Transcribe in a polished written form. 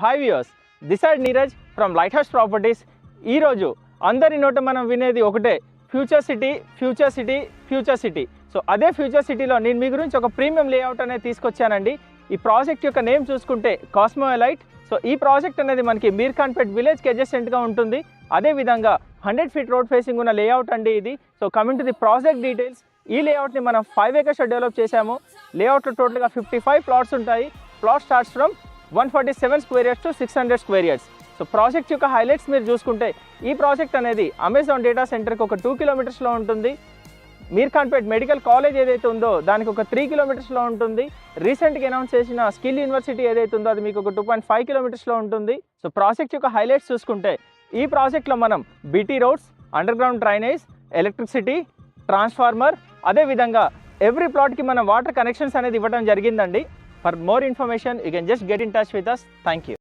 Hi viewers, this side Neeraj from light house properties. ఈరోజు అందరి నోట మనం వినేది ఒకటే, future city future city future city. So అదే ఫ్యూచర్ సిటీలో నేను మీ గురించి ఒక ప్రీమియం లేఅవుట్ అనేది తీసుకొచ్చానండి. ఈ ప్రాజెక్ట్ యొక్క నేమ్ చూసుకుంటే కాస్మో ఎలైట్. సో ఈ ప్రాజెక్ట్ అనేది మనకి మీర్ఖాన్పేట్ విలేజ్కి అడ్జసెంట్గా ఉంటుంది. అదేవిధంగా 100 feet రోడ్ ఫేసింగ్ ఉన్న లేఅవుట్ అండి ఇది. So coming to the project details, ఈ లేఅవుట్ని మనం 5 acres డెవలప్ చేశాము. లేఅవుట్లో టోటల్గా 55 plots ఉంటాయి. Plot starts from 147 square yards to 600 square yards. So project యొక్క హైలైట్స్ మీరు చూసుకుంటే, ఈ ప్రాజెక్ట్ అనేది అమెజాన్ డేటా సెంటర్కి ఒక 2 kilometers ఉంటుంది. మీర్ఖాన్పేట్ మెడికల్ కాలేజ్ ఏదైతే ఉందో దానికి ఒక 3 kilometers ఉంటుంది. రీసెంట్గా అనౌన్స్ చేసిన స్కిల్ యూనివర్సిటీ ఏదైతే ఉందో అది మీకు ఒక 2.5 kilometers ఉంటుంది. సో ప్రాజెక్ట్ యొక్క హైలైట్స్ చూసుకుంటే, ఈ ప్రాజెక్ట్లో మనం BT roads, under ground drainage, electricity, transformer, అదేవిధంగా ఎవ్రీ ప్లాట్కి మనం వాటర్ కనెక్షన్స్ అనేది ఇవ్వడం జరిగిందండి. For more information, you can just get in touch with us. Thank you.